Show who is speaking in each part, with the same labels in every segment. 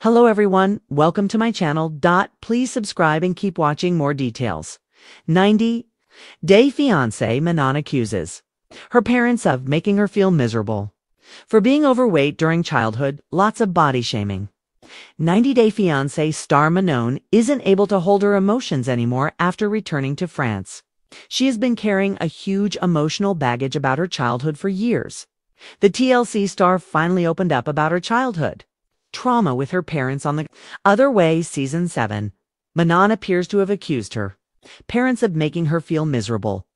Speaker 1: Hello everyone, welcome to my channel. Please subscribe and keep watching more details. 90-day fiancé Manon accuses her parents of making her feel miserable for being overweight during childhood, lots of body shaming. 90-day fiancé star Manon isn't able to hold her emotions anymore after returning to France. She has been carrying a huge emotional baggage about her childhood for years. The TLC star finally opened up about her childhood trauma with her parents on the other way. Season 7. Manon appears to have accused her parents of making her feel miserable.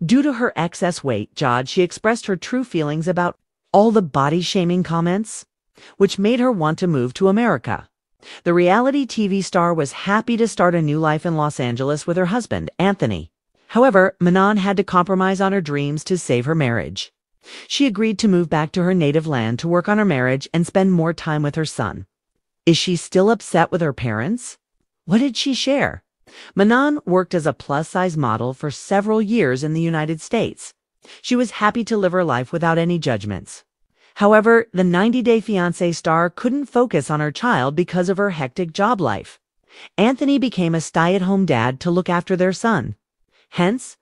Speaker 1: Due to her excess weight, she expressed her true feelings about all the body-shaming comments, which made her want to move to America. The reality TV star was happy to start a new life in Los Angeles with her husband, Anthony. However, Manon had to compromise on her dreams to save her marriage. She agreed to move back to her native land to work on her marriage and spend more time with her son. Is she still upset with her parents? What did she share? Manon worked as a plus-size model for several years in the United States. She was happy to live her life without any judgments. However, the 90-day fiancé star couldn't focus on her child because of her hectic job life. Anthony became a stay-at-home dad to look after their son. Hence,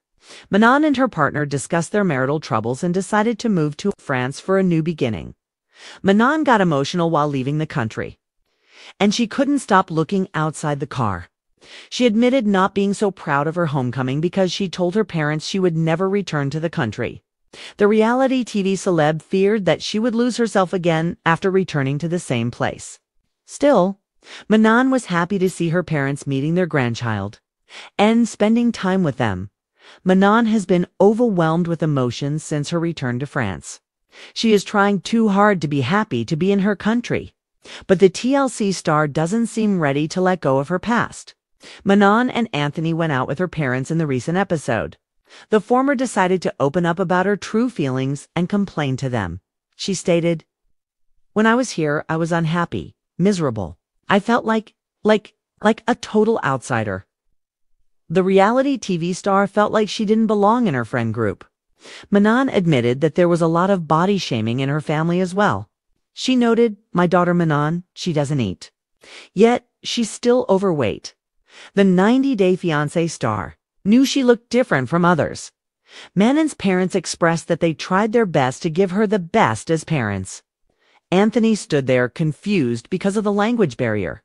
Speaker 1: Manon and her partner discussed their marital troubles and decided to move to France for a new beginning. Manon got emotional while leaving the country, and she couldn't stop looking outside the car. She admitted not being so proud of her homecoming because she told her parents she would never return to the country. The reality TV celeb feared that she would lose herself again after returning to the same place. Still, Manon was happy to see her parents meeting their grandchild and spending time with them. Manon has been overwhelmed with emotions since her return to France. She is trying too hard to be happy to be in her country, but the TLC star doesn't seem ready to let go of her past. Manon and Anthony went out with her parents in the recent episode. The former decided to open up about her true feelings and complain to them. She stated, "When I was here, I was unhappy, miserable. I felt like a total outsider." The reality TV star felt like she didn't belong in her friend group. Manon admitted that there was a lot of body shaming in her family as well. She noted, "My daughter Manon, she doesn't eat. Yet, she's still overweight." The 90-day fiancé star knew she looked different from others. Manon's parents expressed that they tried their best to give her the best as parents. Anthony stood there confused because of the language barrier.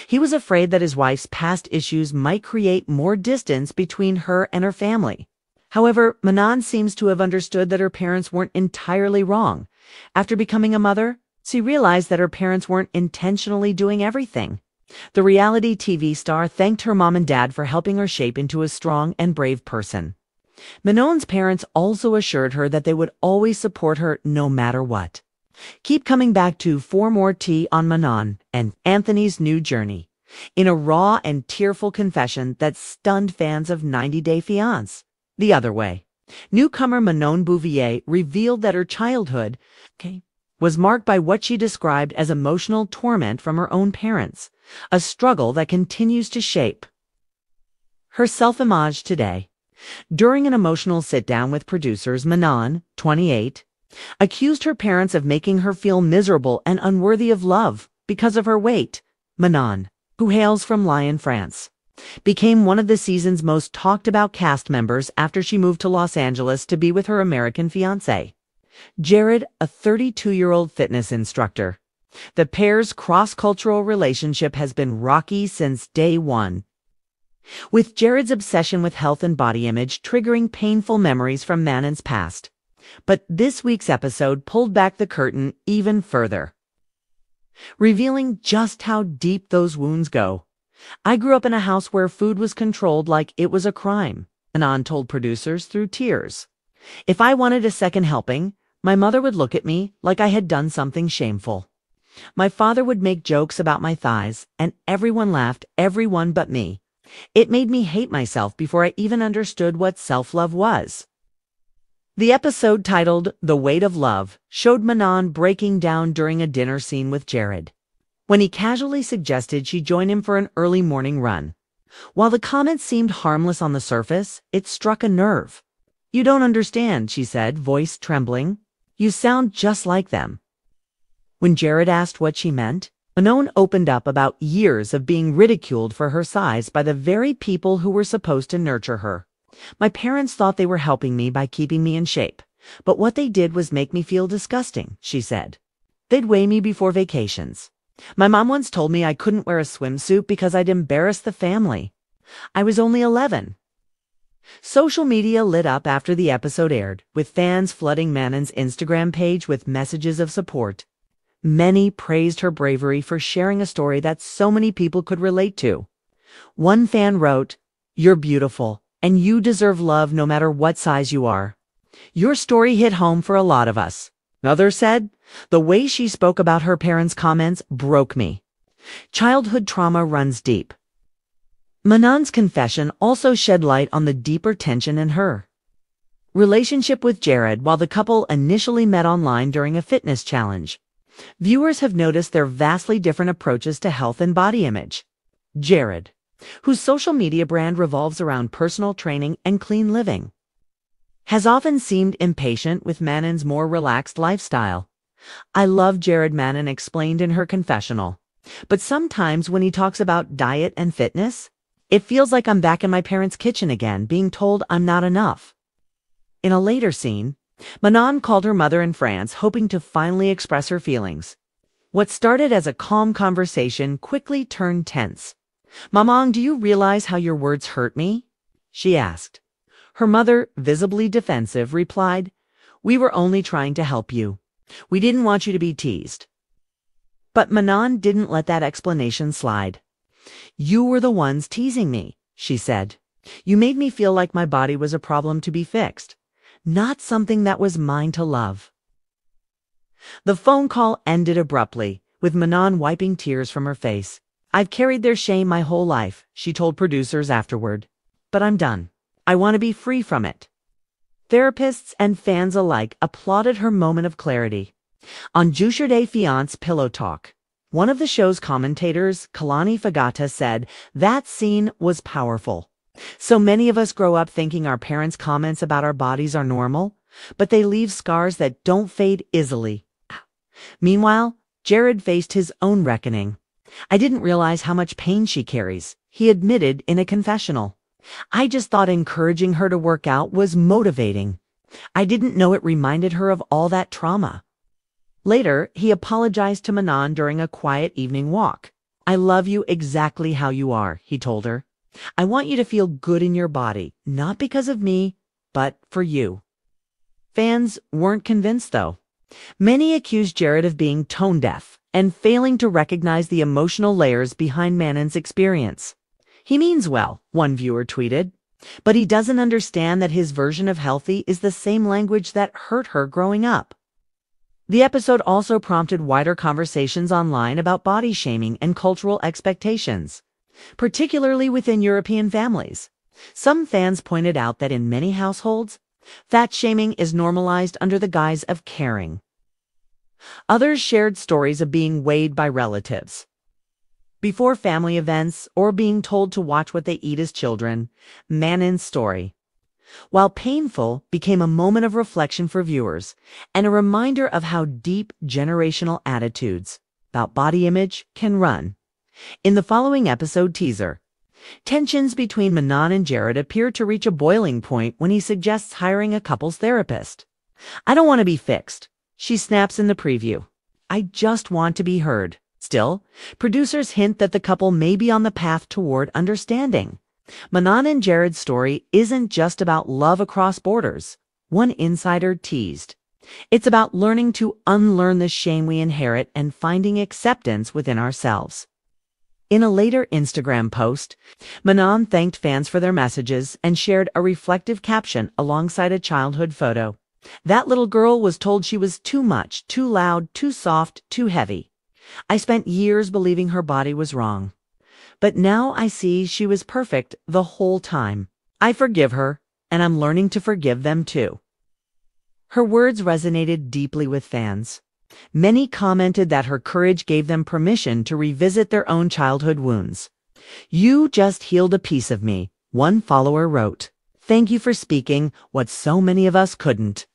Speaker 1: He was afraid that his wife's past issues might create more distance between her and her family. However, Manon seems to have understood that her parents weren't entirely wrong. After becoming a mother, she realized that her parents weren't intentionally doing everything. The reality TV star thanked her mom and dad for helping her shape into a strong and brave person. Manon's parents also assured her that they would always support her no matter what. Keep coming back for more tea on Manon and Anthony's new journey, in a raw and tearful confession that stunned fans of 90-Day Fiancé. The other way, newcomer Manon Bouvier revealed that her childhood was marked by what she described as emotional torment from her own parents, a struggle that continues to shape her self-image today. During an emotional sit-down with producers, Manon, 28, accused her parents of making her feel miserable and unworthy of love because of her weight. Manon, who hails from Lyon, France, became one of the season's most talked-about cast members after she moved to Los Angeles to be with her American fiancé, Jared, a 32-year-old fitness instructor. The pair's cross-cultural relationship has been rocky since day one, with Jared's obsession with health and body image triggering painful memories from Manon's past. But this week's episode pulled back the curtain even further, revealing just how deep those wounds go. "I grew up in a house where food was controlled like it was a crime," Manon told producers through tears. "If I wanted a second helping, my mother would look at me like I had done something shameful. My father would make jokes about my thighs, and everyone laughed, everyone but me. It made me hate myself before I even understood what self-love was." The episode, titled "The Weight of Love," showed Manon breaking down during a dinner scene with Jared, when he casually suggested she join him for an early morning run. While the comment seemed harmless on the surface, it struck a nerve. "You don't understand," she said, voice trembling. "You sound just like them." When Jared asked what she meant, Manon opened up about years of being ridiculed for her size by the very people who were supposed to nurture her. My parents thought they were helping me by keeping me in shape, but what they did was make me feel disgusting, she said. They'd weigh me before vacations. My mom once told me I couldn't wear a swimsuit because I'd embarrass the family. I was only 11. Social media lit up after the episode aired, with fans flooding Manon's Instagram page with messages of support. Many praised her bravery for sharing a story that so many people could relate to. One fan wrote, "You're beautiful, and you deserve love no matter what size you are. Your story hit home for a lot of us." Others said, "The way she spoke about her parents' comments broke me. Childhood trauma runs deep." Manon's confession also shed light on the deeper tension in her relationship with Jared while the couple initially met online during a fitness challenge. Viewers have noticed their vastly different approaches to health and body image. Jared, whose social media brand revolves around personal training and clean living, has often seemed impatient with Manon's more relaxed lifestyle. "I love Jared," Manon explained in her confessional. "But sometimes when he talks about diet and fitness, it feels like I'm back in my parents' kitchen again, being told I'm not enough." In a later scene, Manon called her mother in France, hoping to finally express her feelings. What started as a calm conversation quickly turned tense. "Maman, do you realize how your words hurt me?" she asked. Her mother, visibly defensive, replied, "We were only trying to help you. We didn't want you to be teased." But Manon didn't let that explanation slide. "You were the ones teasing me," she said. "You made me feel like my body was a problem to be fixed, not something that was mine to love." The phone call ended abruptly, with Manon wiping tears from her face. "I've carried their shame my whole life," she told producers afterward. "But I'm done. I want to be free from it." Therapists and fans alike applauded her moment of clarity. On Day Fiance Pillow Talk, one of the show's commentators, Kalani Fagata, said that scene was powerful. "So many of us grow up thinking our parents' comments about our bodies are normal, but they leave scars that don't fade easily." Meanwhile, Jared faced his own reckoning. "I didn't realize how much pain she carries," he admitted in a confessional. "I just thought encouraging her to work out was motivating. I didn't know it reminded her of all that trauma." Later, he apologized to Manon during a quiet evening walk. "I love you exactly how you are," he told her. "I want you to feel good in your body, not because of me, but for you." Fans weren't convinced, though. Many accused Jared of being tone deaf and failing to recognize the emotional layers behind Manon's experience. "He means well," one viewer tweeted, "but he doesn't understand that his version of healthy is the same language that hurt her growing up." The episode also prompted wider conversations online about body shaming and cultural expectations, particularly within European families. Some fans pointed out that in many households, fat shaming is normalized under the guise of caring. Others shared stories of being weighed by relatives before family events or being told to watch what they eat as children. Manon's story, while painful, became a moment of reflection for viewers and a reminder of how deep generational attitudes about body image can run. In the following episode teaser, tensions between Manon and Jared appear to reach a boiling point when he suggests hiring a couples therapist. "I don't want to be fixed," she snaps in the preview. "I just want to be heard." Still, producers hint that the couple may be on the path toward understanding. Manon and Jared's story isn't just about love across borders, one insider teased. It's about learning to unlearn the shame we inherit and finding acceptance within ourselves. In a later Instagram post, Manon thanked fans for their messages and shared a reflective caption alongside a childhood photo. "That little girl was told she was too much, too loud, too soft, too heavy. I spent years believing her body was wrong. But now I see she was perfect the whole time. I forgive her, and I'm learning to forgive them too." Her words resonated deeply with fans. Many commented that her courage gave them permission to revisit their own childhood wounds. "You just healed a piece of me," one follower wrote. "Thank you for speaking what so many of us couldn't."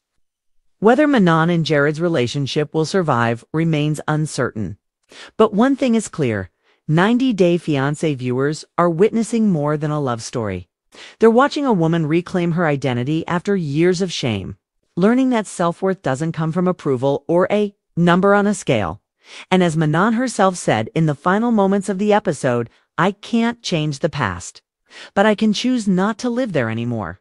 Speaker 1: Whether Manon and Jared's relationship will survive remains uncertain. But one thing is clear, 90 Day Fiancé viewers are witnessing more than a love story. They're watching a woman reclaim her identity after years of shame, learning that self-worth doesn't come from approval or a number on a scale. And as Manon herself said in the final moments of the episode, I can't change the past, but I can choose not to live there anymore.